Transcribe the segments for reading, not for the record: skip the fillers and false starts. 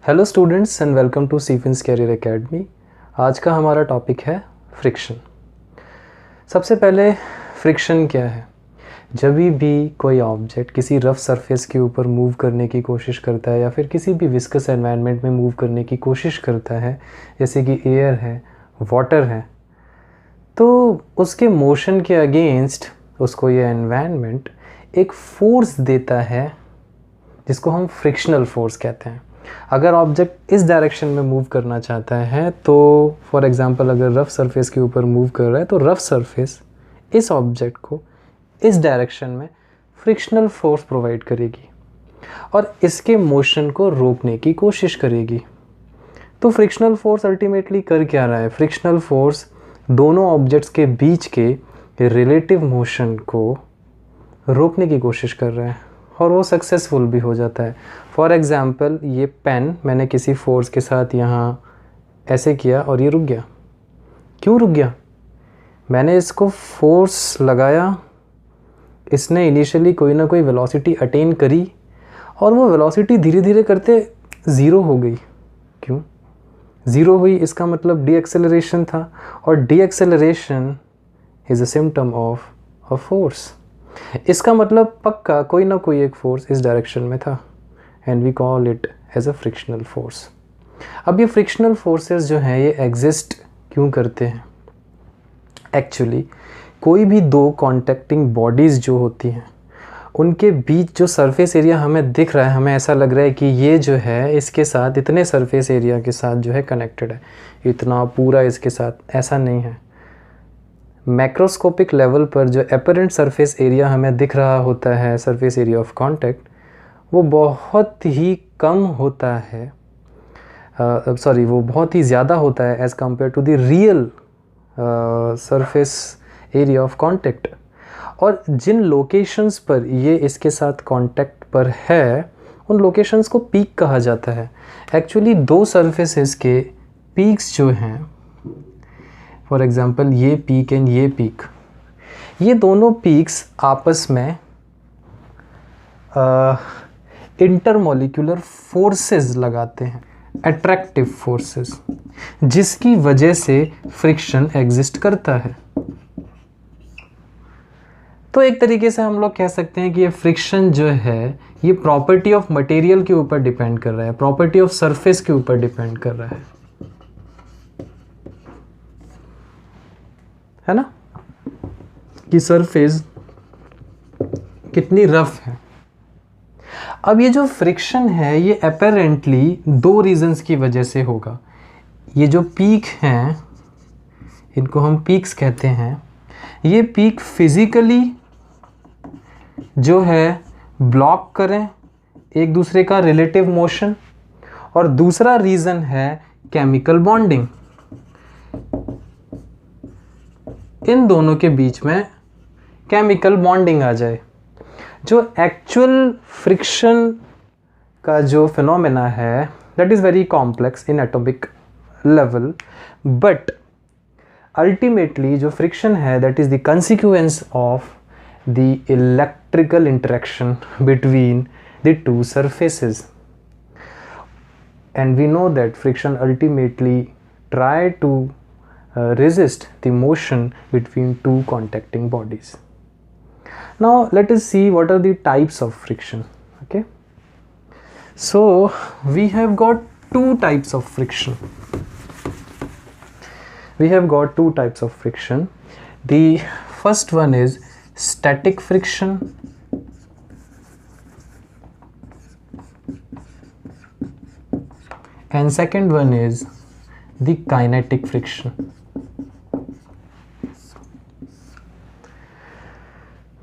Hello students and welcome to Seafins career academy. आज का हमारा टॉपिक है फ्रिक्शन। सबसे पहले फ्रिक्शन क्या है? जब भी कोई ऑब्जेक्ट किसी रफ सरफेस के ऊपर मूव करने की कोशिश करता है या फिर किसी भी विस्कस एनवायरनमेंट में मूव करने की कोशिश करता है, जैसे कि एयर है, वाटर है, तो उसके मोशन के अगेंस्ट उसको ये एनवायरनमेंट एक फोर्स देता है जिसको हम फ्रिक्शनल फोर्स कहते हैं। अगर ऑब्जेक्ट इस डायरेक्शन में मूव करना चाहता है तो फॉर एग्जांपल अगर रफ सरफेस के ऊपर मूव कर रहा है तो रफ सरफेस इस ऑब्जेक्ट को इस डायरेक्शन में फ्रिक्शनल फोर्स प्रोवाइड करेगी और इसके मोशन को रोकने की कोशिश करेगी। तो फ्रिक्शनल फोर्स अल्टीमेटली कर क्या रहा है? फ्रिक्शनल फोर्स दोनों ऑब्जेक्ट्स के बीच के रिलेटिव मोशन को रोकने की कोशिश कर रहा है और वो सक्सेसफुल भी हो जाता है। फॉर एग्ज़ाम्पल ये पेन मैंने किसी फोर्स के साथ यहाँ ऐसे किया और ये रुक गया। क्यों रुक गया? मैंने इसको फोर्स लगाया, इसने इनिशियली कोई ना कोई वेलोसिटी अटेन करी और वो वेलोसिटी धीरे धीरे करते ज़ीरो हो गई। क्यों ज़ीरो हुई? इसका मतलब डी एक्सेलरेशन था और D acceleration is a symptom of a force. इसका मतलब पक्का कोई ना कोई एक फोर्स इस डायरेक्शन में था and we call it as a frictional force. अब ये फ्रिक्शनल फोर्सेस जो हैं ये एग्जिस्ट क्यों करते हैं? एक्चुअली कोई भी दो कॉन्टैक्टिंग बॉडीज़ जो होती हैं उनके बीच जो सरफेस एरिया हमें दिख रहा है, हमें ऐसा लग रहा है कि ये जो है इसके साथ इतने सरफेस एरिया के साथ जो है कनेक्टेड है, इतना पूरा इसके साथ, ऐसा नहीं है। मैक्रोस्कोपिक लेवल पर जो एपरेंट सरफेस एरिया हमें दिख रहा होता है, सरफेस एरिया ऑफ कांटेक्ट, वो बहुत ही कम होता है, वो बहुत ही ज़्यादा होता है as compare to the real surface area of contact. और जिन लोकेशंस पर ये इसके साथ कांटेक्ट पर है उन लोकेशंस को पीक कहा जाता है। एक्चुअली दो सरफेसेस के पीक्स जो हैं, फॉर एग्ज़ाम्पल ये पीक एंड ये पीक, ये दोनों पीक्स आपस में इंटरमॉलिक्यूलर फोर्सेस लगाते हैं, अट्रैक्टिव फोर्सेस, जिसकी वजह से फ्रिक्शन एग्जिस्ट करता है। तो एक तरीके से हम लोग कह सकते हैं कि ये फ्रिक्शन जो है ये प्रॉपर्टी ऑफ मटेरियल के ऊपर डिपेंड कर रहा है, प्रॉपर्टी ऑफ सरफेस के ऊपर डिपेंड कर रहा है ना, कि सरफेस कितनी रफ है। अब ये जो फ्रिक्शन है ये अपेरेंटली दो रीजंस की वजह से होगा। ये जो पीक हैं इनको हम पीक्स कहते हैं, ये पीक फिजिकली जो है ब्लॉक करें एक दूसरे का रिलेटिव मोशन, और दूसरा रीज़न है केमिकल बॉन्डिंग। इन दोनों के बीच में केमिकल बॉन्डिंग आ जाए। जो एक्चुअल फ्रिक्शन का जो फिनोमेना है that is very complex in atomic level, but ultimately जो फ्रिक्शन है that is the consequence of the electrical interaction between the two surfaces, and we know that friction ultimately try to resist the motion between two contacting bodies. Now let us see what are the types of friction. Okay, so we have got two types of friction. The first one is static friction, and second one is the kinetic friction.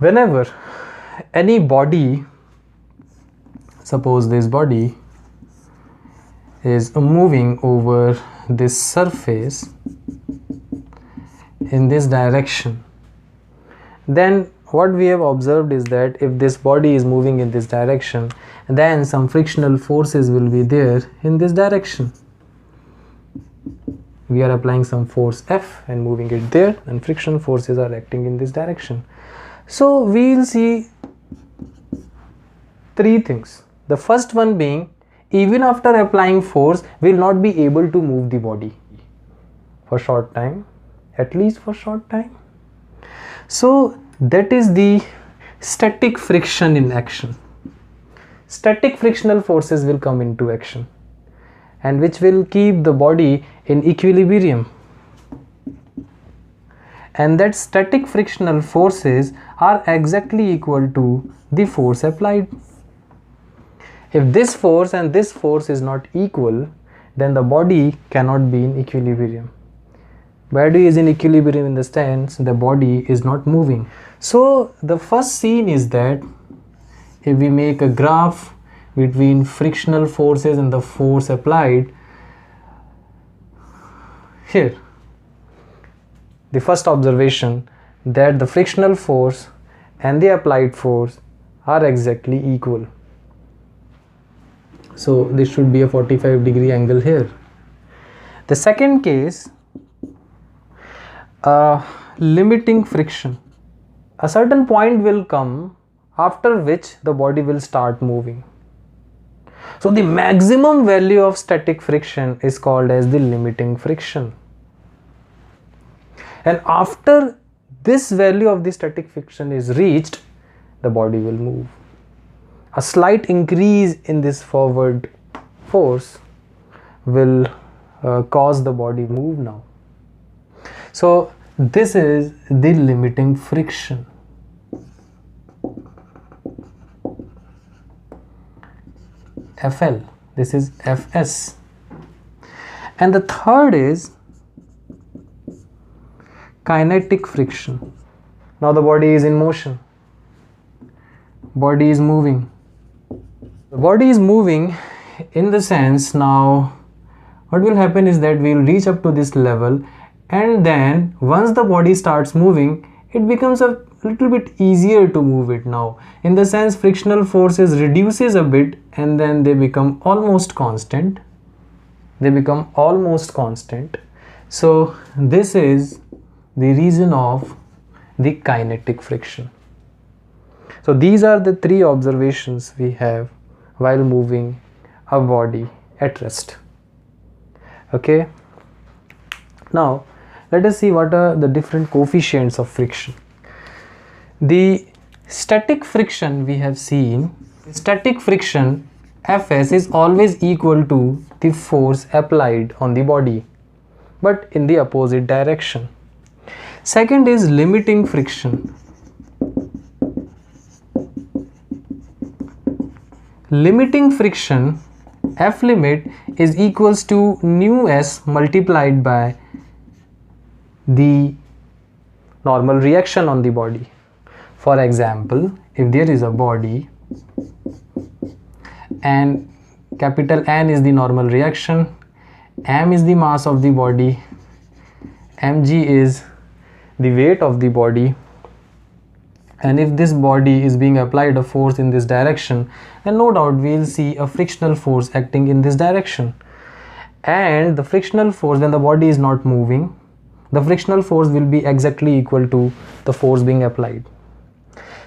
Whenever any body, suppose this body is moving over this surface in this direction, then what we have observed is that if this body is moving in this direction, then some frictional forces will be there in this direction. We are applying some force F and moving it there, and friction forces are acting in this direction. So we will see three things. The first one being even after applying force, will not be able to move the body for short time, at least for short time. So that is the static friction in action. Static frictional forces will come into action and which will keep the body in equilibrium. And that static frictional forces are exactly equal to the force applied. If this force and this force is not equal, then the body cannot be in equilibrium. Body is in equilibrium in the sense the body is not moving. So the first scene is that if we make a graph between frictional forces and the force applied, here the first observation that the frictional force and the applied force are exactly equal. So this should be a 45-degree angle here. The second case, limiting friction. A certain point will come after which the body will start moving. So the maximum value of static friction is called as the limiting friction. And after this value of the static friction is reached, the body will move. A slight increase in this forward force will cause the body move now. So this is the limiting friction. FL, this is FS. And the third is kinetic friction. Now the body is in motion. Body is moving. The body is moving in the sense now what will happen is that we will reach up to this level, and then once the body starts moving, it becomes a little bit easier to move it now. In the sense frictional forces reduces a bit and then they become almost constant. So this is the reason of the kinetic friction. So these are the three observations we have while moving a body at rest. Okay. Now let us see what are the different coefficients of friction. The static friction we have seen, static friction Fs is always equal to the force applied on the body, but in the opposite direction. Second is limiting friction. Limiting friction F limit is equals to nu s multiplied by the normal reaction on the body. For example, if there is a body and capital N is the normal reaction, m is the mass of the body, mg is the weight of the body, and if this body is being applied a force in this direction, then no doubt we will see a frictional force acting in this direction. And the frictional force, when the body is not moving, the frictional force will be exactly equal to the force being applied.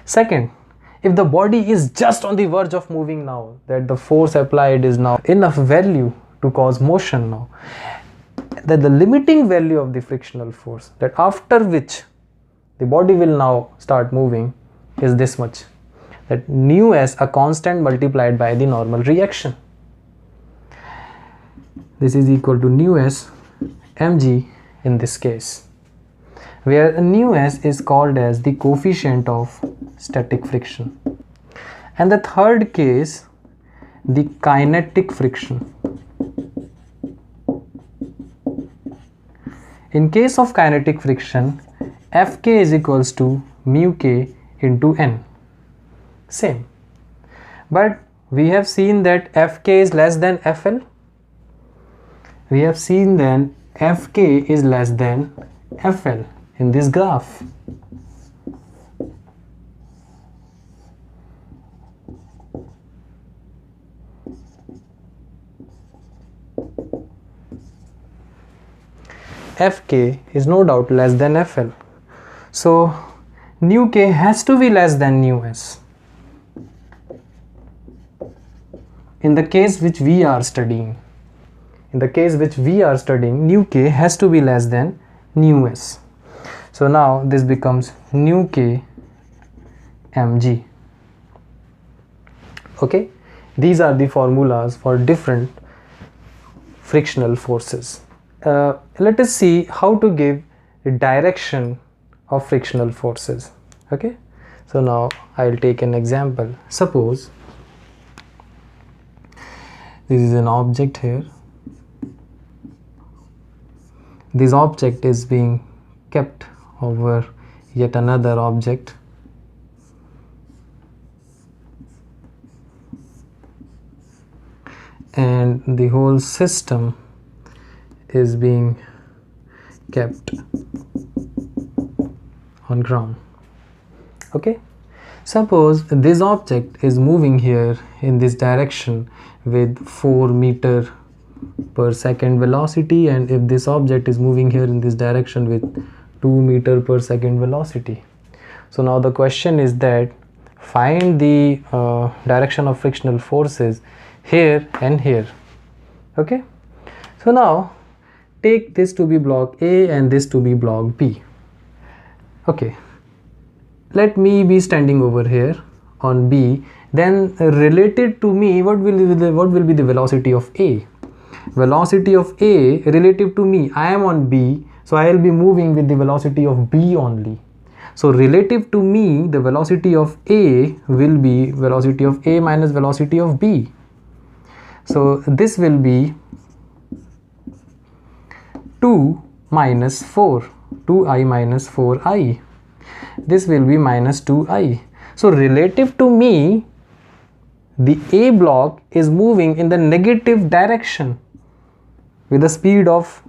Second, if the body is just on the verge of moving now, that the force applied is now enough value to cause motion now, that the limiting value of the frictional force, that after which the body will now start moving, is this much, that nu s a constant multiplied by the normal reaction. This is equal to nu s mg in this case, where nu s is called as the coefficient of static friction. And the third case, the kinetic friction. In case of kinetic friction, Fk is equals to mu k into n. Same. But we have seen that Fk is less than Fl. We have seen then Fk is less than Fl in this graph. Fk is no doubt less than Fl. So nu k has to be less than nu s. in the case which we are studying, nu k has to be less than nu s. So now this becomes nu k mg. Okay, these are the formulas for different frictional forces. Let us see how to give the direction of frictional forces. Okay, so now I'll take an example. Suppose this is an object here. This object is being kept over yet another object. And the whole system is being kept on ground. Okay, suppose this object is moving here in this direction with 4 meter per second velocity, and if this object is moving here in this direction with 2 meter per second velocity. So now the question is that find the direction of frictional forces here and here. Okay, so now take this to be block A and this to be block B. Okay, let me be standing over here on B. Then related to me, what will be the velocity of A? Velocity of A relative to me, I am on B, so I will be moving with the velocity of B only. So relative to me, the velocity of A will be velocity of A minus velocity of B. So this will be 2 minus 4, 2i minus 4i. This will be minus 2i. So relative to me, the A block is moving in the negative direction with a speed of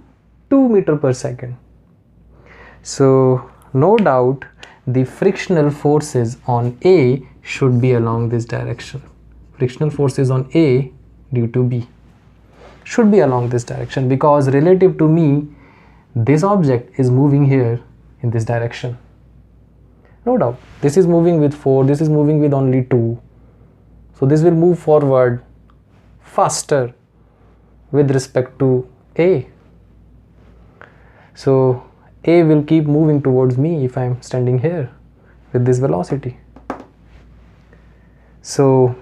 2 meter per second. So no doubt the frictional forces on A should be along this direction. Frictional forces on A due to B should be along this direction, because relative to me, this object is moving here in this direction. No doubt, this is moving with 4, this is moving with only 2. So this will move forward faster with respect to A. So A will keep moving towards me if I am standing here with this velocity. So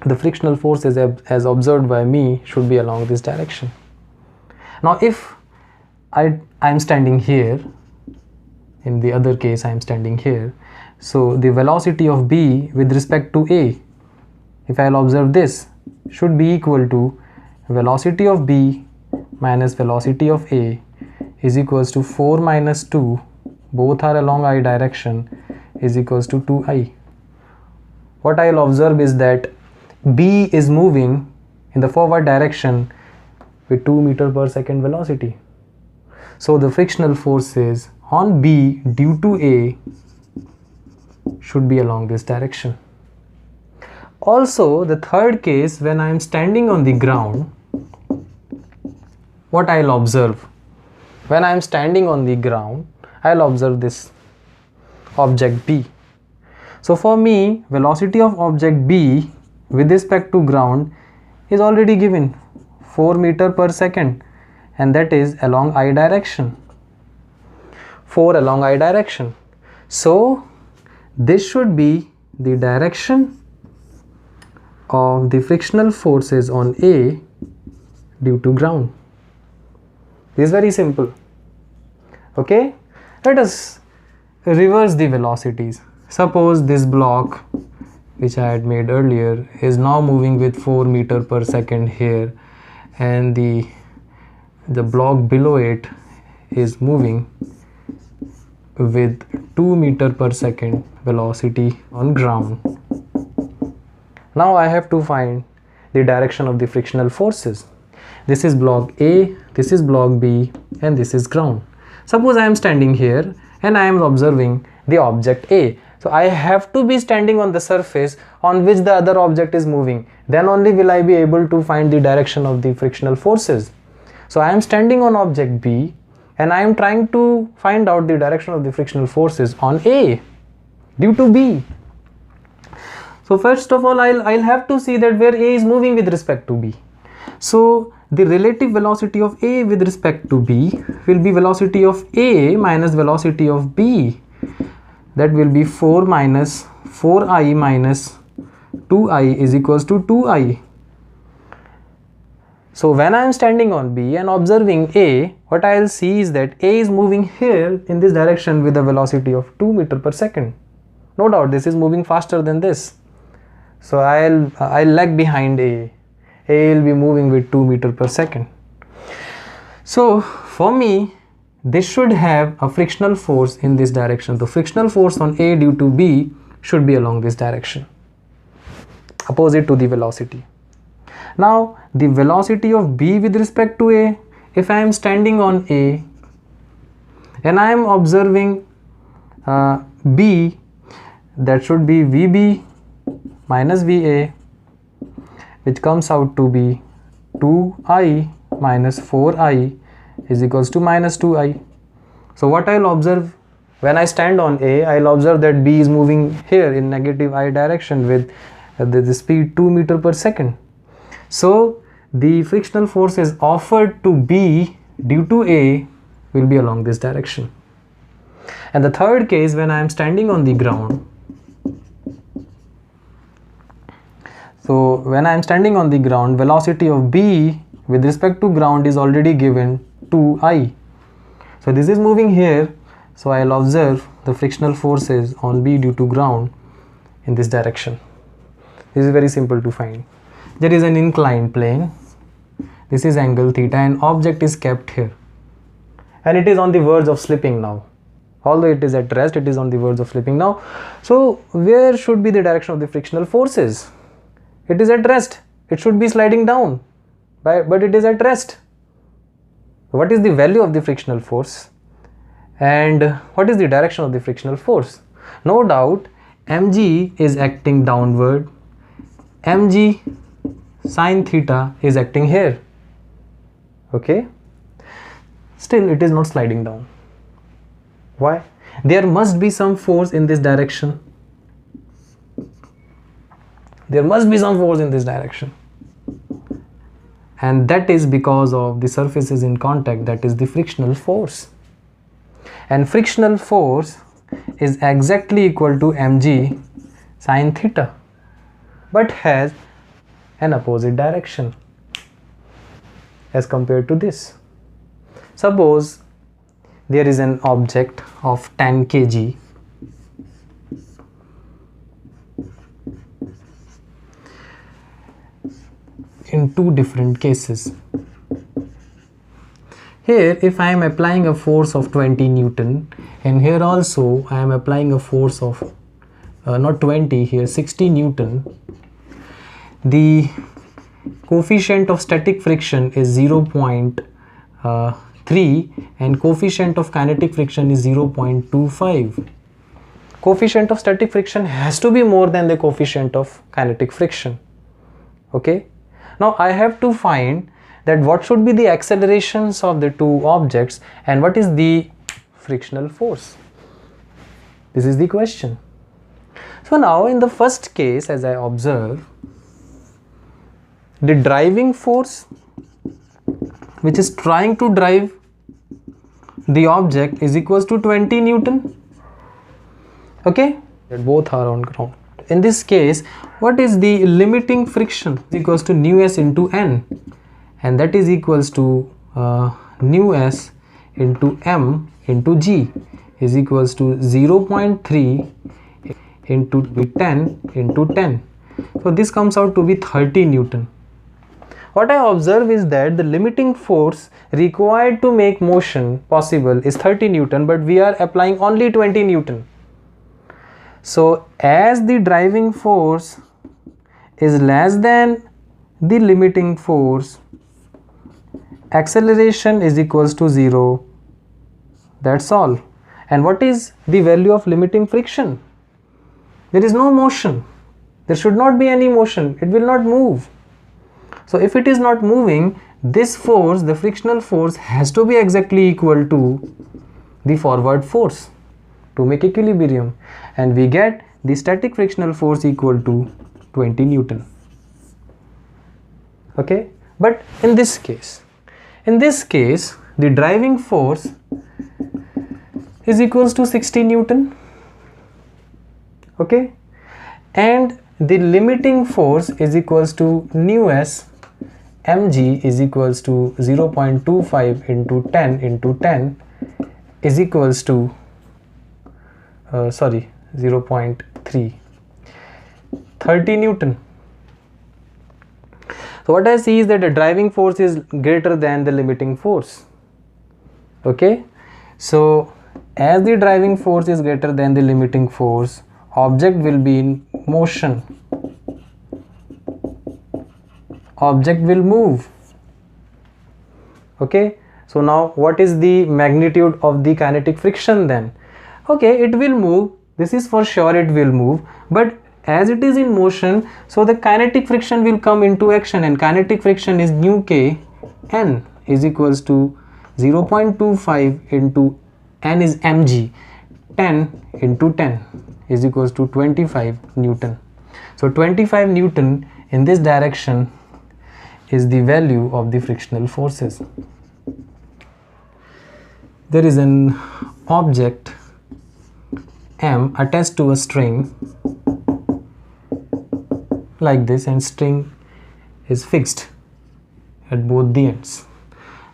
the frictional forces as observed by me should be along this direction. Now if I am standing here, in the other case I am standing here, so the velocity of B with respect to A, if I will observe this, should be equal to velocity of B minus velocity of A is equals to 4 minus 2, both are along I direction, is equals to 2i. What I will observe is that B is moving in the forward direction with 2 meter per second velocity. So the frictional forces on B due to A should be along this direction. Also, the third case, when I am standing on the ground, what I will observe? When I am standing on the ground, I will observe this object B. So for me, velocity of object B with respect to ground is already given, 4 meter per second, and that is along I direction. 4 along I direction. So this should be the direction of the frictional forces on A due to ground. This is very simple. Okay, let us reverse the velocities. Suppose this block which I had made earlier is now moving with 4 meter per second here, and the block below it is moving with 2 meter per second velocity on ground. Now I have to find the direction of the frictional forces. This is block A, this is block B, and this is ground. Suppose I am standing here and I am observing the object A. So I have to be standing on the surface on which the other object is moving. Then only will I be able to find the direction of the frictional forces. So I am standing on object B and I am trying to find out the direction of the frictional forces on A due to B. So first of all, I'll have to see that where A is moving with respect to B. So the relative velocity of A with respect to B will be velocity of A minus velocity of B. That will be 4 minus 4i minus 2i is equals to 2i. So when I am standing on B and observing A, what I will see is that A is moving here in this direction with a velocity of 2 meter per second. No doubt this is moving faster than this. So I'll lag behind A. A will be moving with 2 meter per second. So for me, this should have a frictional force in this direction. The frictional force on A due to B should be along this direction, opposite to the velocity. Now the velocity of B with respect to A, if I am standing on A and I am observing B, that should be VB minus VA, which comes out to be 2i minus 4i is equals to minus 2i. So what I'll observe when I stand on A, I'll observe that B is moving here in negative I direction with the speed 2 meter per second. So the frictional forces offered to B due to A will be along this direction. And the third case, when I am standing on the ground, so when I am standing on the ground, velocity of B with respect to ground is already given 2i. So this is moving here, so I'll observe the frictional forces on B due to ground in this direction. This is very simple to find. There is an inclined plane, this is angle theta, and object is kept here and it is on the verge of slipping now. Although it is at rest, it is on the verge of slipping now. So where should be the direction of the frictional forces? It is at rest, it should be sliding down, but it is at rest. What is the value of the frictional force and what is the direction of the frictional force? No doubt mg is acting downward, mg sine theta is acting here. Okay, still it is not sliding down. Why? There must be some force in this direction. There must be some force in this direction, and that is because of the surfaces in contact, that is the frictional force. And frictional force is exactly equal to mg sine theta, but has an opposite direction as compared to this. Suppose there is an object of 10 kg in two different cases. Here if I am applying a force of 20 Newton, and here also I am applying a force of not 20, here 60 Newton, the coefficient of static friction is 0.3 and coefficient of kinetic friction is 0.25. Coefficient of static friction has to be more than the coefficient of kinetic friction. Okay, now I have to find that what should be the accelerations of the two objects and what is the frictional force. This is the question. So now in the first case, as I observe, the driving force which is trying to drive the object is equals to 20 Newton. Okay, both are on ground. In this case, what is the limiting friction? Is equals to nu s into n, and that is equals to nu s into m into g is equals to 0.3 into 10 into 10. So this comes out to be 30 Newton. What I observe is that the limiting force required to make motion possible is 30 Newton, but we are applying only 20 Newton. So as the driving force is less than the limiting force, acceleration is equals to 0. That's all. And what is the value of limiting friction? There is no motion. There should not be any motion. It will not move. So if it is not moving, this force, the frictional force, has to be exactly equal to the forward force to make equilibrium, and we get the static frictional force equal to 20 Newton. Okay, but in this case the driving force is equals to 60 Newton. Okay, and the limiting force is equals to nu s mg is equals to 0.25 into 10 into 10 is equals to 0.3 30 Newton. So what I see is that the driving force is greater than the limiting force. Okay, so as the driving force is greater than the limiting force, object will be in motion, object will move. Okay, so now what is the magnitude of the kinetic friction then? Okay, it will move, this is for sure, it will move, but as it is in motion, so the kinetic friction will come into action, and kinetic friction is nu k n is equals to 0.25 into n is mg, 10 into 10 is equals to 25 Newton. So 25 Newton in this direction is the value of the frictional forces. There is an object M attached to a string like this, and string is fixed at both the ends.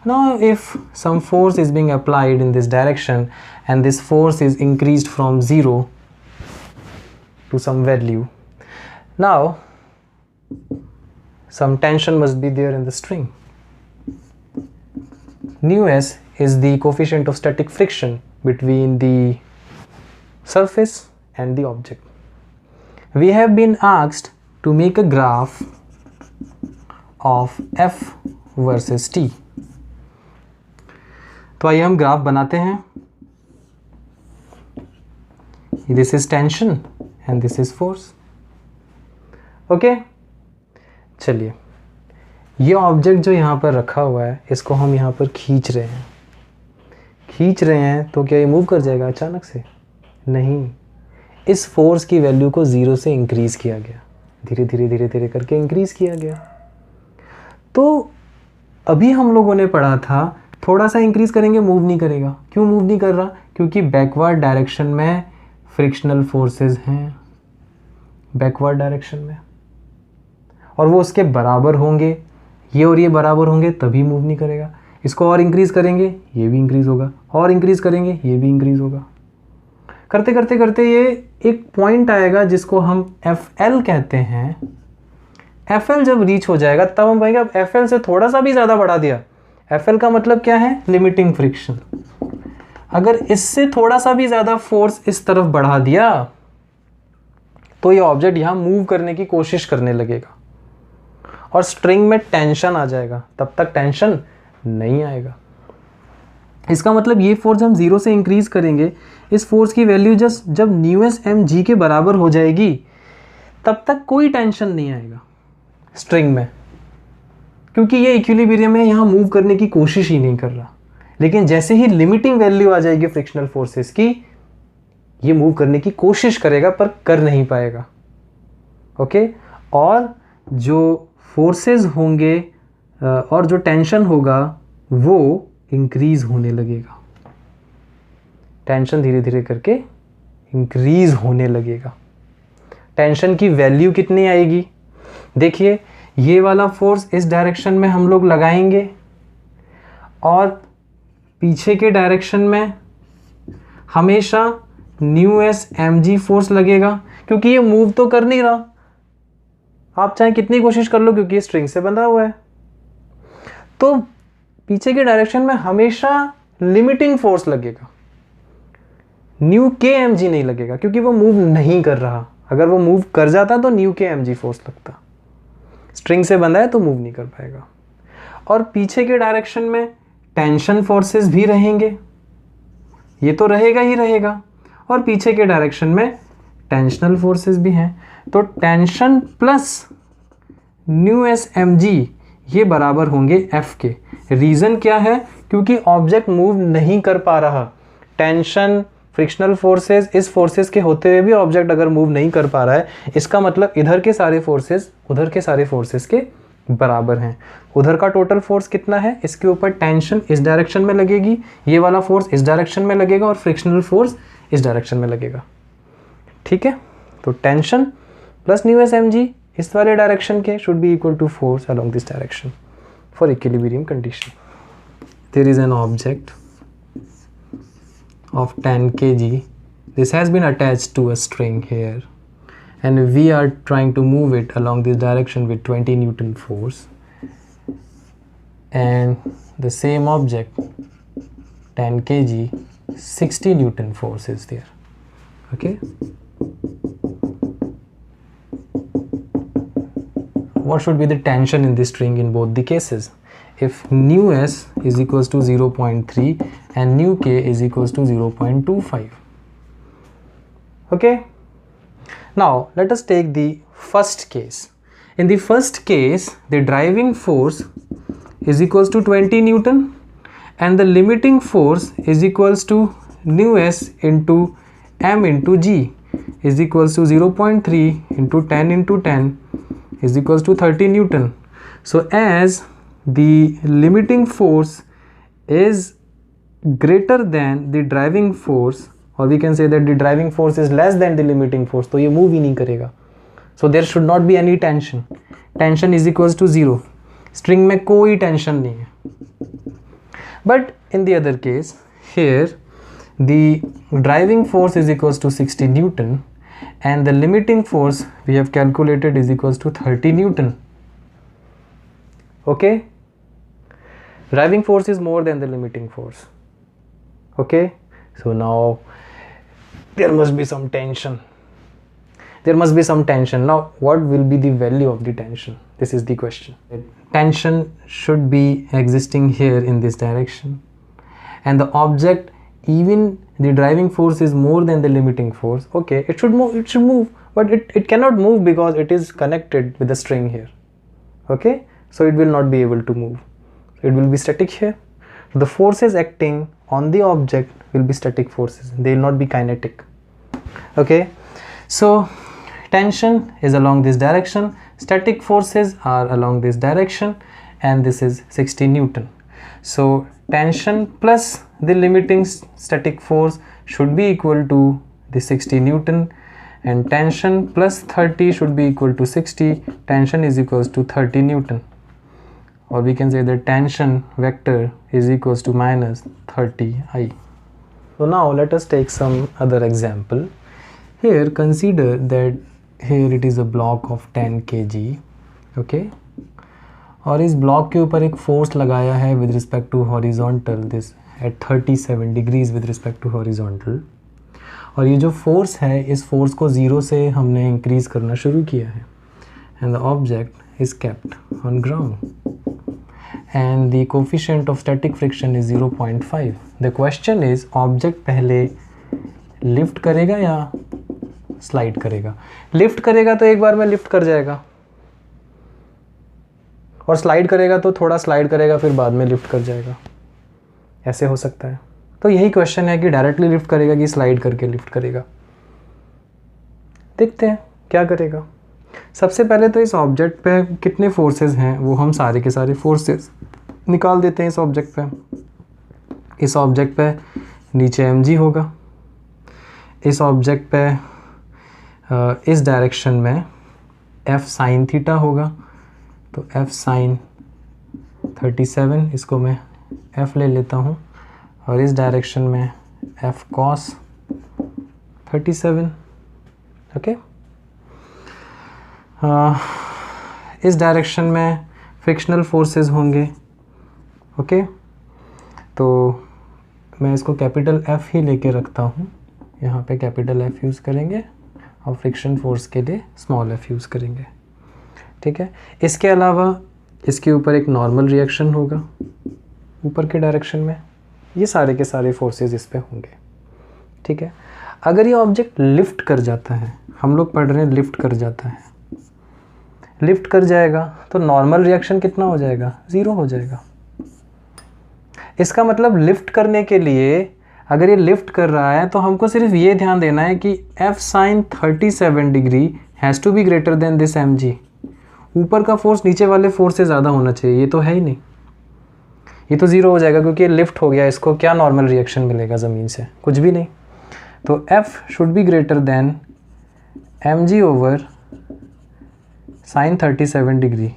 Now if some force is being applied in this direction and this force is increased from 0 to some value, now some tension must be there in the string. Nu s is the coefficient of static friction between the surface and the object. We have been asked to make a graph of f versus t. तो आइए हम graph बनाते हैं. This is tension and this is force. Okay? चलिए, ये object जो यहाँ पर रखा हुआ है, इसको हम यहाँ पर खींच रहे हैं तो क्या ये मूव कर जाएगा अचानक से? नहीं, इस फोर्स की वैल्यू को 0 से इंक्रीज किया गया, धीरे धीरे करके इंक्रीज किया गया. तो अभी हम लोगों ने पढ़ा था थोड़ा सा इंक्रीज करेंगे मूव नहीं करेगा. क्यों मूव नहीं कर रहा? क्योंकि बैकवर्ड डायरेक्शन में फ्रिक्शनल फोर्सेस हैं, बैकवर्ड डायरेक्शन में, और वो उसके बराबर होंगे, ये और ये बराबर होंगे, तभी मूव नहीं करेगा. इसको और इंक्रीज करेंगे, ये भी इंक्रीज होगा, और इंक्रीज करेंगे, ये भी इंक्रीज होगा. करते करते करते ये एक पॉइंट आएगा जिसको हम FL कहते हैं. FL जब रीच हो जाएगा तब हम कहेंगे अब FL से थोड़ा सा भी ज़्यादा बढ़ा दिया. FL का मतलब क्या है? Limiting friction. अगर इससे थोड़ा सा भी ज़्यादा फोर्स इस तरफ बढ़ा दिया तो ये ऑब्जेक्ट यहाँ मूव करने की कोशिश करने लगेगा और स्ट्रिंग में टेंशन आ जाएगा. तब तक टेंशन नहीं आएगा. इसका मतलब ये फोर्स हम 0 से इंक्रीज करेंगे, इस फोर्स की वैल्यू जब nu s mg के बराबर हो जाएगी तब तक कोई टेंशन नहीं आएगा स्ट्रिंग में, क्योंकि ये इक्विलिब्रियम में यहाँ मूव करने की कोशिश ही नहीं कर रहा. लेकिन जैसे ही लिमिटिंग वैल्यू आ जाएगी फ्रिक्शनल फोर्सेस की, ये मूव करने की कोशिश करेगा पर कर नहीं पाएगा. ओके, और जो फोर्सेस होंगे और जो टेंशन होगा वो इंक्रीज होने लगेगा. टेंशन धीरे धीरे करके इंक्रीज होने लगेगा. टेंशन की वैल्यू कितनी आएगी? देखिए, ये वाला फोर्स इस डायरेक्शन में हम लोग लगाएंगे और पीछे के डायरेक्शन में हमेशा nu s mg फोर्स लगेगा, क्योंकि ये मूव तो कर नहीं रहा. आप चाहे कितनी कोशिश कर लो, क्योंकि ये स्ट्रिंग से बंधा हुआ है. तो पीछे के डायरेक्शन में हमेशा लिमिटिंग फोर्स लगेगा, nu k mg नहीं लगेगा, क्योंकि वो मूव नहीं कर रहा. अगर वो मूव कर जाता तो nu k mg फोर्स लगता. स्ट्रिंग से बंधा है तो मूव नहीं कर पाएगा. और पीछे के डायरेक्शन में टेंशन फोर्सेस भी रहेंगे, ये तो रहेगा ही रहेगा, और पीछे के डायरेक्शन में टेंशनल फोर्सेस भी हैं. तो tension plus nu s mg ये बराबर होंगे F के. रीज़न क्या है? क्योंकि ऑब्जेक्ट मूव नहीं कर पा रहा. टेंशन फ्रिक्शनल फोर्सेस, इस फोर्सेस के होते हुए भी ऑब्जेक्ट अगर मूव नहीं कर पा रहा है, इसका मतलब इधर के सारे फोर्सेस उधर के सारे फोर्सेस के बराबर हैं। उधर का टोटल फोर्स कितना है, इसके ऊपर टेंशन इस डायरेक्शन में लगेगी, ये वाला फोर्स इस डायरेक्शन में लगेगा और फ्रिक्शनल फोर्स इस डायरेक्शन में लगेगा। ठीक है, तो tension plus mu S M G इस वाले डायरेक्शन के should be equal to force along this direction for equilibrium condition. There is an object of 10 kg. This has been attached to a string here and we are trying to move it along this direction with 20 Newton force, and the same object 10 kg 60 Newton force is there. Okay, what should be the tension in this string in both the cases? If nu s is equals to 0.3 and nu k is equals to 0.25. Okay, now let us take the first case. In the first case, the driving force is equals to 20 Newton and the limiting force is equals to nu s into m into g is equals to 0.3 into 10 into 10 is equals to 30 Newton. So as the limiting force is greater than the driving force, or we can say that the driving force is less than the limiting force, तो ये move ही नहीं करेगा. So there should not be any tension. Tension is equals to 0. String में कोई tension नहीं है. But in the other case, here the driving force is equals to 60 Newton and the limiting force we have calculated is equals to 30 Newton. Okay, driving force is more than the limiting force. Okay, so now there must be some tension. There must be some tension. Now what will be the value of the tension? This is the question. Tension should be existing here in this direction, and the object, even the driving force is more than the limiting force. Okay, it should move, but it cannot move because it is connected with the string here. Okay, so it will not be able to move. It will be static here. The forces acting on the object will be static forces. They will not be kinetic. Okay, so tension is along this direction, static forces are along this direction, and this is 60 Newton. So tension plus the limiting static force should be equal to the 60 Newton, and tension plus 30 should be equal to 60. Tension is equals to 30 Newton, or we can say the tension vector is equals to minus 30 I. So now let us take some other example. Here consider that here it is a block of 10 kg. Okay, और इस block के ऊपर एक force लगाया है with respect to horizontal, this at 37 degrees with respect to horizontal, और ये जो फोर्स है इस फोर्स को 0 से हमने इंक्रीज करना शुरू किया है, and the object is kept on ground and the coefficient of static friction is 0.5. The question is object पहले लिफ्ट करेगा या स्लाइड करेगा? लिफ्ट करेगा तो एक बार में लिफ्ट कर जाएगा, और स्लाइड करेगा तो थोड़ा स्लाइड करेगा फिर बाद में लिफ्ट कर जाएगा. ऐसे हो सकता है. तो यही क्वेश्चन है कि डायरेक्टली लिफ्ट करेगा कि स्लाइड करके लिफ्ट करेगा. देखते हैं क्या करेगा. सबसे पहले तो इस ऑब्जेक्ट पे कितने फोर्सेस हैं वो हम सारे के सारे फोर्सेस निकाल देते हैं. इस ऑब्जेक्ट पे नीचे mg होगा. इस ऑब्जेक्ट पे इस डायरेक्शन में f साइन थीटा होगा, तो f साइन 37, इसको मैं f ले लेता हूँ, और इस डायरेक्शन में f cos 37. ओके, इस डायरेक्शन में फ्रिक्शनल फोर्सेस होंगे. ओके, तो मैं इसको कैपिटल F ही लेके रखता हूँ. यहाँ पे कैपिटल F यूज़ करेंगे और फ्रिक्शन फोर्स के लिए स्मॉल f यूज़ करेंगे. ठीक है, इसके अलावा इसके ऊपर एक नॉर्मल रिएक्शन होगा ऊपर के डायरेक्शन में. ये सारे के सारे फोर्सेस इस पे होंगे. ठीक है, अगर ये ऑब्जेक्ट लिफ्ट कर जाता है, हम लोग पढ़ रहे हैं लिफ्ट कर जाता है, लिफ्ट कर जाएगा तो नॉर्मल रिएक्शन कितना हो जाएगा? 0 हो जाएगा. इसका मतलब लिफ्ट करने के लिए अगर ये लिफ्ट कर रहा है तो हमको सिर्फ ये ध्यान देना है कि F sin 37 degree has to be greater than this mg। ऊपर का फोर्स नीचे वाले फोर्स से ज़्यादा होना चाहिए, ये तो है ही नहीं, ये तो ज़ीरो हो जाएगा क्योंकि ये लिफ्ट हो गया। इसको क्या नॉर्मल रिएक्शन मिलेगा ज़मीन से? कुछ भी नहीं। तो F should be greater then mg over sin 37 degree.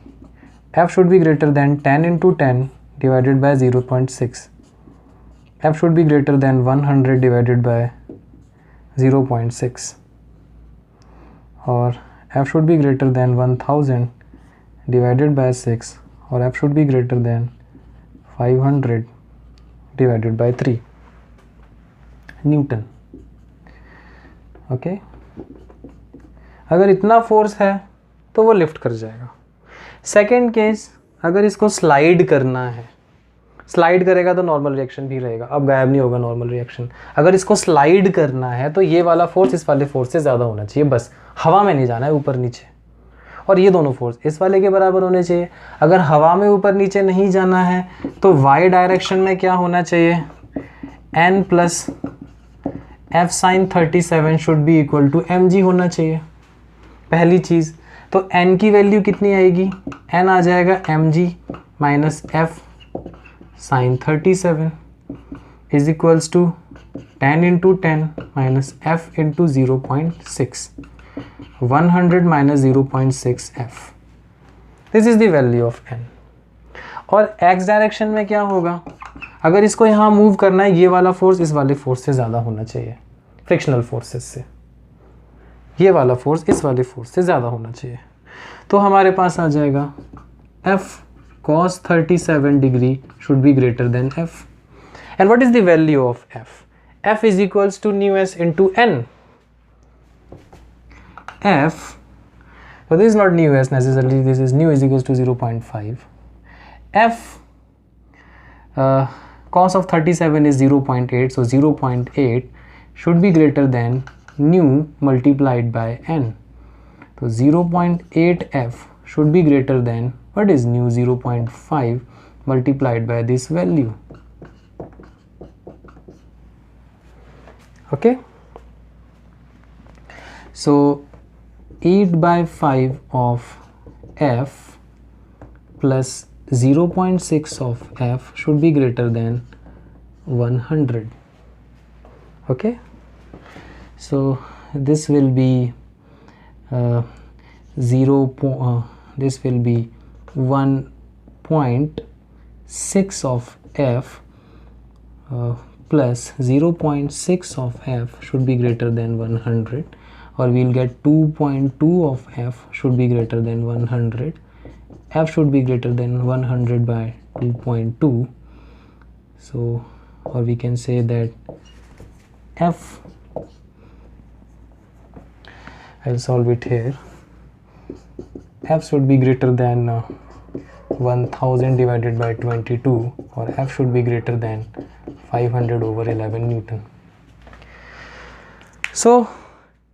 F should be greater then 10 into 10 divided by 0.6। F should be greater than 100 divided by 0.6 और F should be greater than 1000 divided by 6 और F should be greater than 500 divided by 3 Newton. Okay, अगर इतना force है तो वो lift कर जाएगा। Second case, अगर इसको स्लाइड करना है, स्लाइड करेगा तो नॉर्मल रिएक्शन भी रहेगा, अब गायब नहीं होगा नॉर्मल रिएक्शन। अगर इसको स्लाइड करना है तो ये वाला फोर्स इस वाले फोर्स से ज़्यादा होना चाहिए, बस हवा में नहीं जाना है ऊपर नीचे, और ये दोनों फोर्स इस वाले के बराबर होने चाहिए। अगर हवा में ऊपर नीचे नहीं जाना है तो वाई डायरेक्शन में क्या होना चाहिए? n plus F sin 37 should be equal to mg होना चाहिए, पहली चीज़। तो n की वैल्यू कितनी आएगी? n आ जाएगा mg minus F sin 37 is equals to 10 into 10 minus F into 0.6, 100 minus 0.6 F. This is the value of n. और x direction में क्या होगा? अगर इसको यहाँ मूव करना है, ये वाला फोर्स इस वाले फोर्स से ज़्यादा होना चाहिए, फ्रिक्शनल फोर्सेस से। ये वाला फोर्स इस वाले फोर्स से ज़्यादा होना चाहिए। तो हमारे पास आ जाएगा F cos 37 degree should be greater than F. And what is the value of F? F is equals to nu s into n. F, so this is not nu s necessarily, this is nu is equals to 0.5. F cos of 37 is 0.8, so 0.8 should be greater than nu multiplied by n. So 0.8 F should be greater than, what is nu? 0.5 multiplied by this value. Okay, so 8 by 5 of F plus 0.6 of F should be greater than 100. Okay, so this will be this will be 1.6 of F plus 0.6 of F should be greater than 100, or we'll get 2.2 of F should be greater than 100. F should be greater than 100 by 2.2. So, or we can say that F, I'll solve it here. F should be greater than 1000 divided by 22, or F should be greater than 500 over 11 Newton. So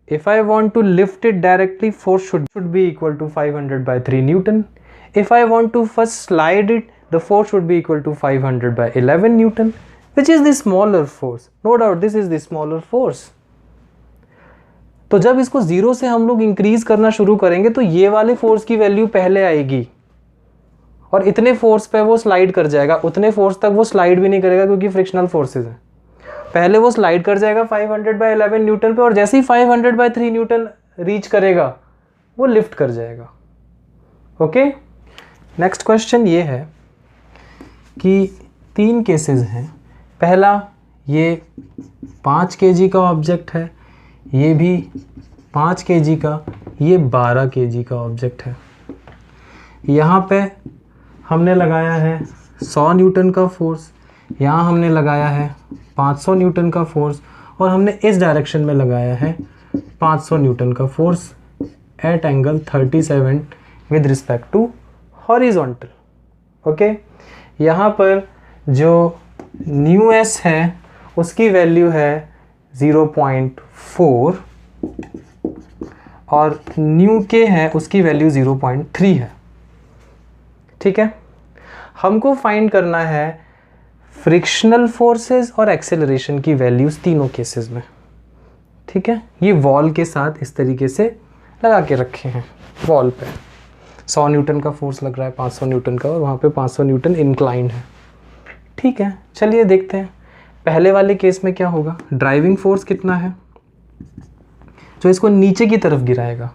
if I want to lift it directly, force should be equal to 500 by 3 Newton. If I want to first slide it, the force should be equal to 500 by 11 Newton, which is the smaller force. No doubt this is the smaller force. तो जब इसको zero से हम लोग increase करना शुरू करेंगे तो ये वाले फोर्स की वैल्यू पहले आएगी और इतने फोर्स पे वो स्लाइड कर जाएगा, उतने फोर्स तक वो स्लाइड भी नहीं करेगा क्योंकि फ्रिक्शनल फोर्सेस है। पहले वो स्लाइड कर जाएगा 500 बाय 11 न्यूटन पे, और जैसे ही 500 बाय 3 न्यूटन रीच करेगा वो लिफ्ट कर जाएगा। ओके, नेक्स्ट क्वेश्चन ये है कि 3 केसेस हैं। पहला, ये 5 kg का ऑब्जेक्ट है, ये भी 5 kg का, ये 12 kg का ऑब्जेक्ट है। यहाँ पे हमने लगाया है 100 न्यूटन का फोर्स, यहाँ हमने लगाया है 500 न्यूटन का फोर्स, और हमने इस डायरेक्शन में लगाया है 500 न्यूटन का force at angle 37 with respect to horizontal. Okay, यहाँ पर जो न्यू एस है उसकी वैल्यू है 0.4 और न्यू के है उसकी वैल्यू 0.3 है। ठीक है, हमको फाइंड करना है फ्रिक्शनल फोर्सेस और एक्सेलरेशन की वैल्यूज़ तीनों केसेस में, ठीक है। ये वॉल के साथ इस तरीके से लगा के रखे हैं, वॉल पे 100 न्यूटन का फोर्स लग रहा है, 500 न्यूटन का, और वहाँ पे 500 न्यूटन इंक्लाइंड है, ठीक है। चलिए देखते हैं पहले वाले केस में क्या होगा। ड्राइविंग फोर्स कितना है जो इसको नीचे की तरफ गिराएगा,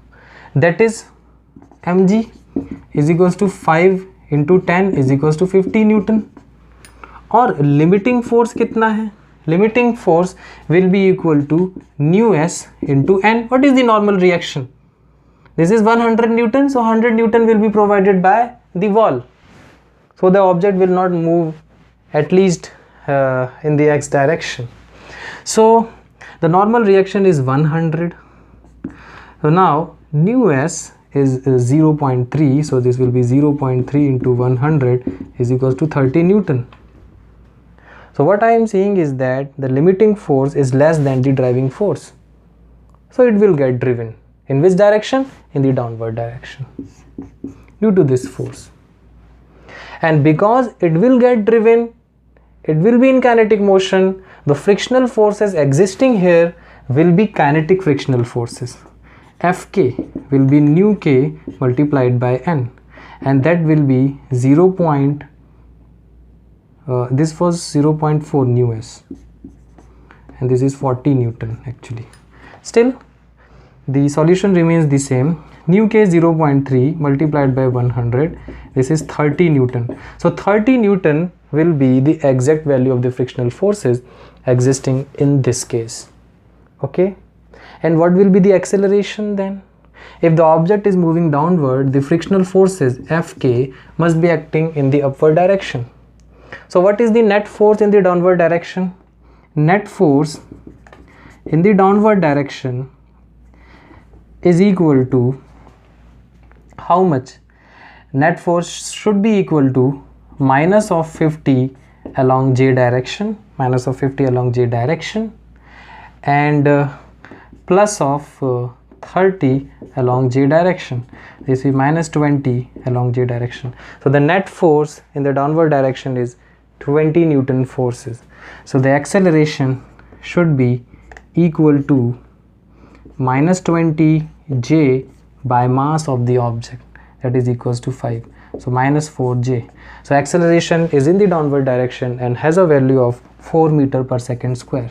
that is mg is equals to 5 into 10 is equals to 50 newton. और लिमिटिंग फोर्स कितना है, limiting force will be equal to new s into N. What is the normal reaction, this is 100 newton, so 100 newton will be provided by the wall, so the object will not move at least in the x direction. So the normal reaction is 100. So now nu s is 0.3, so this will be 0.3 into 100 is equals to 30 Newton. So what I am saying is that the limiting force is less than the driving force, so it will get driven in which direction, in the downward direction due to this force. And because it will get driven, it will be in kinetic motion, the frictional forces existing here will be kinetic frictional forces. Fk will be nu k multiplied by n, and that will be 0. This was 0.4 nu s, and this is 40 Newton actually. Still, the solution remains the same. Nu k 0.3 multiplied by 100, this is 30 Newton. So 30 Newton will be the exact value of the frictional forces existing in this case, okay. And what will be the acceleration then? If the object is moving downward, the frictional forces Fk must be acting in the upward direction. So what is the net force in the downward direction? Net force in the downward direction is equal to how much? Net force should be equal to minus of 50 along j direction, minus of 50 along j direction, and plus of 30 along j direction. This is minus 20 along j direction. So the net force in the downward direction is 20 Newton forces. So the acceleration should be equal to minus 20 j by mass of the object, that is equals to 5, so minus 4j. So acceleration is in the downward direction and has a value of 4 meter per second square.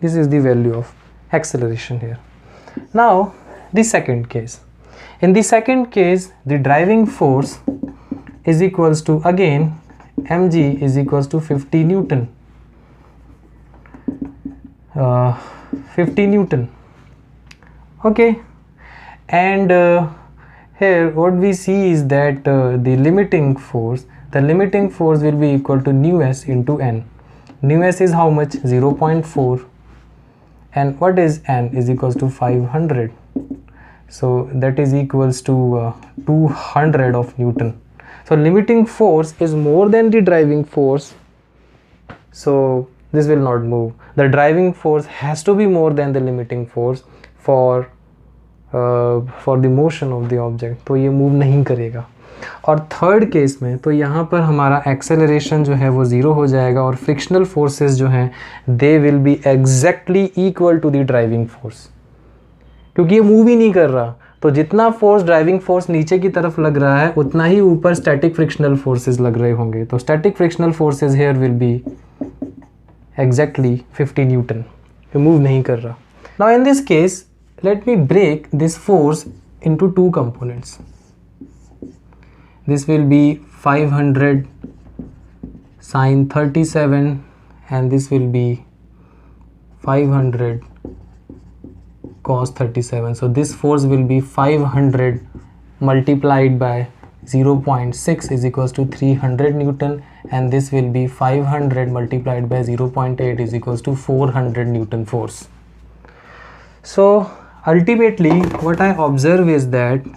This is the value of acceleration here. Now the second case. In the second case, the driving force is equals to, again, mg is equals to 50 Newton. 50 Newton, okay. And here what we see is that the limiting force will be equal to nu s into n. Nu s is how much? 0.4, and what is n? Is equals to 500, so that is equals to 200 of Newton. So limiting force is more than the driving force, so this will not move. The driving force has to be more than the limiting force for the motion of the object, तो ये move नहीं करेगा। और third case में तो यहाँ पर हमारा एक्सेलरेशन जो है वो ज़ीरो हो जाएगा, और फ्रिक्शनल फोर्सेस जो हैं they will be exactly equal to the driving force, क्योंकि ये मूव ही नहीं कर रहा। तो जितना फोर्स ड्राइविंग फोर्स नीचे की तरफ लग रहा है उतना ही ऊपर स्टैटिक फ्रिक्शनल फोर्सेस लग रहे होंगे। तो static frictional forces here will be exactly 50 Newton, ये मूव नहीं कर रहा। Now in this case, let me break this force into two components. This will be 500 sine 37, and this will be 500 cos 37. So this force will be 500 multiplied by 0.6 is equals to 300 Newton, and this will be 500 multiplied by 0.8 is equals to 400 Newton force. So ultimately what I observe is that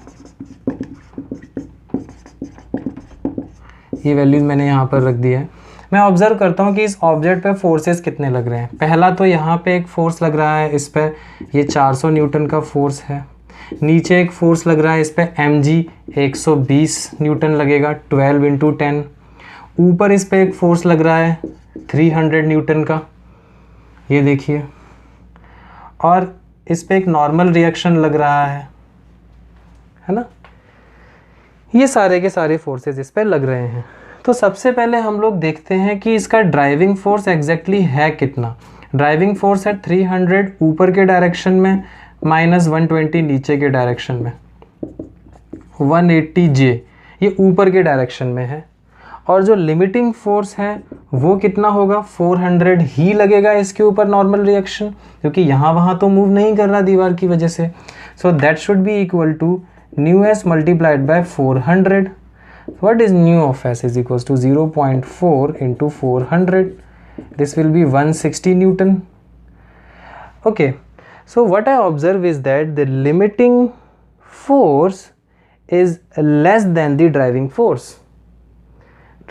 ये values मैंने यहाँ पर रख दी है। मैं observe करता हूँ कि इस ऑब्जेक्ट पे फोर्सेस कितने लग रहे हैं। पहला तो यहाँ पे एक फोर्स लग रहा है, इस पे ये 400 न्यूटन का फोर्स है। नीचे एक फोर्स लग रहा है इस पर mg 120 न्यूटन लगेगा 12 इंटू 10। ऊपर इस पर एक फोर्स लग रहा है 300 न्यूटन का, ये देखिए। और इस पर एक नॉर्मल रिएक्शन लग रहा है ना। ये सारे के सारे फोर्सेस इस पर लग रहे हैं। तो सबसे पहले हम लोग देखते हैं कि इसका ड्राइविंग फोर्स एग्जैक्टली है कितना। ड्राइविंग फोर्स है 300 ऊपर के डायरेक्शन में, माइनस 120 नीचे के डायरेक्शन में, 180 J ये ऊपर के डायरेक्शन में है। और जो लिमिटिंग फोर्स है वो कितना होगा, 400 ही लगेगा इसके ऊपर नॉर्मल रिएक्शन, क्योंकि यहाँ वहाँ तो मूव नहीं कर रहा दीवार की वजह से। So that should be equal to new s multiplied by 400। What is nu of s is equals to 0.4 into 400. This will be 160 Newton. Okay, so what I observe is that the limiting force is less than the driving force.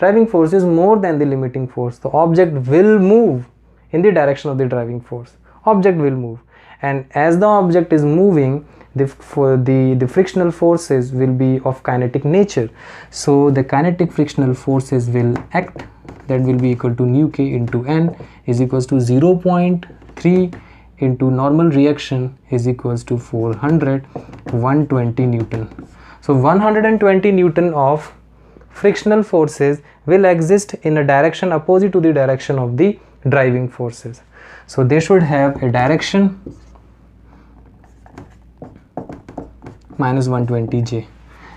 Driving force is more than the limiting force. The object will move in the direction of the driving force. Object will move, and as the object is moving, the frictional forces will be of kinetic nature. So the kinetic frictional forces will act, that will be equal to nu k into n is equals to 0.3 into normal reaction is equals to 400, 120 Newton. So 120 Newton of frictional forces will exist in a direction opposite to the direction of the driving forces. So they should have a direction minus 120 J.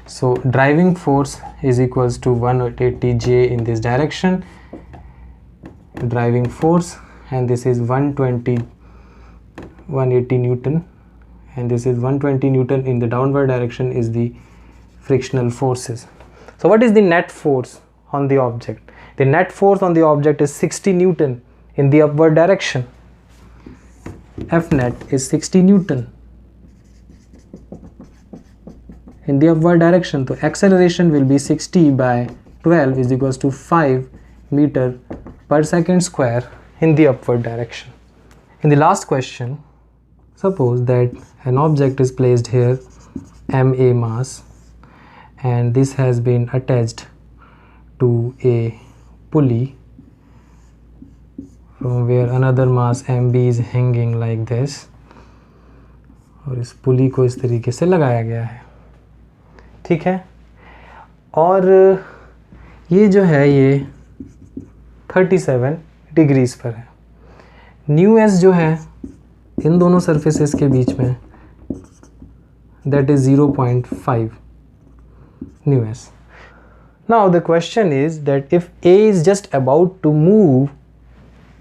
So driving force is equals to 180 J in this direction, driving force, and this is 180 Newton, and this is 120 Newton in the downward direction is the frictional forces. So what is the net force on the object? The net force on the object is 60 Newton in the upward direction. F net is 60 Newton in the upward direction. So acceleration will be 60 by 12 is equals to 5 meter per second square in the upward direction. In the last question, suppose that an object is placed here, ma mass, and this has been attached to a pulley from where another mass mb is hanging like this, और इस पुली को इस तरीके से लगाया गया है, ठीक है। और ये जो है ये 37 डिग्रीज पर है। न्यू एस जो है इन दोनों सरफेसेस के बीच में, that is 0.5 nu s. Now the question is that if A is just about to move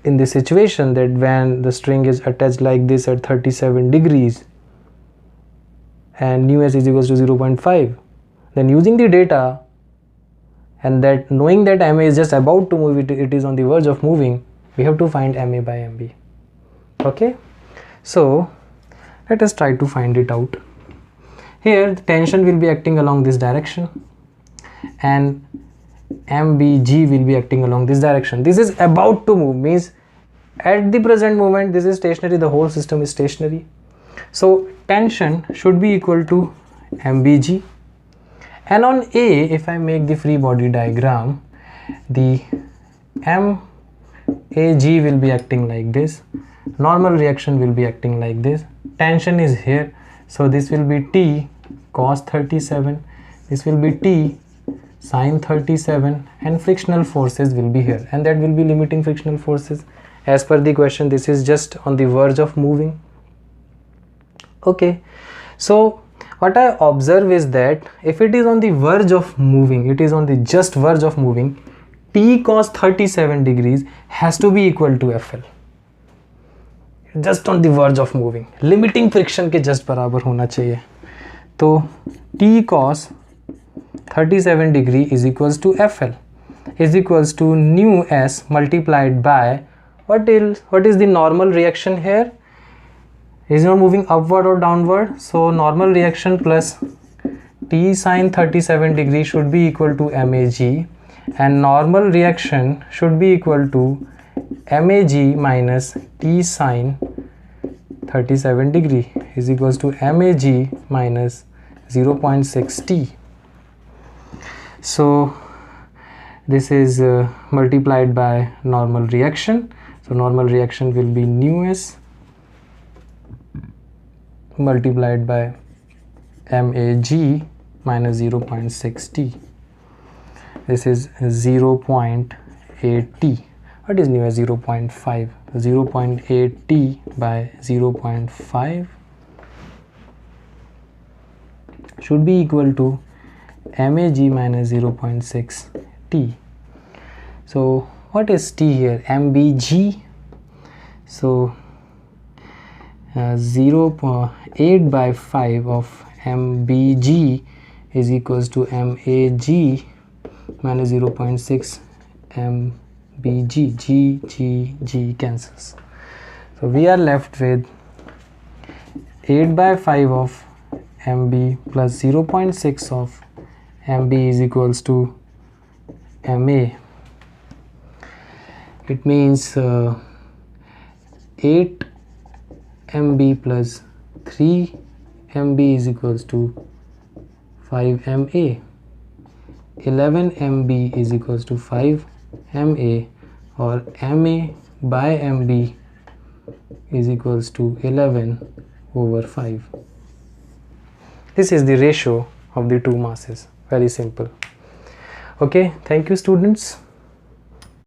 in the situation that when the string is attached like this at 37 degrees and nu s is equals to 0.5, then using the data and that knowing that MA is just about to move, it is on the verge of moving, we have to find MA by MB. Okay, so let us try to find it out. Here the tension will be acting along this direction and MBG will be acting along this direction. This is about to move, means at the present moment this is stationary, the whole system is stationary. So tension should be equal to MBG, and on A, if I make the free body diagram, the MAG will be acting like this, normal reaction will be acting like this, tension is here, so this will be T cos 37, this will be T sin 37, and frictional forces will be here, and that will be limiting frictional forces. As per the question, this is just on the verge of moving. Okay, so what I observe is that if it is on the verge of moving, it is on the just verge of moving, T cos 37 degrees has to be equal to FL. Just on the verge of moving, limiting friction के just बराबर होना चाहिए. तो T cos 37 degree is equals to FL is equals to nu s multiplied by what is the normal reaction here? Is not moving upward or downward, so normal reaction plus T sin 37 degree should be equal to MAG, and normal reaction should be equal to MAG minus T sin 37 degree is equals to MAG minus 0.6 T. So this is multiplied by normal reaction. So normal reaction will be nu S multiplied by MAG minus 0.6 T. This is 0.8 T. What is nu as 0.5? 0.8 T by 0.5 should be equal to MAG minus 0.6 T. So what is T here? MBG. So 0.8 by 5 of MBG is equals to MAG minus 0.6 MBG. G cancels. So we are left with 8 by 5 of MB plus 0.6 of MB is equals to MA. It means 8 MB plus 3 MB is equals to 5 MA. 11 MB is equals to 5 MA, or MA by MB is equals to 11 over 5. This is the ratio of the two masses. Very simple. Okay, thank you students.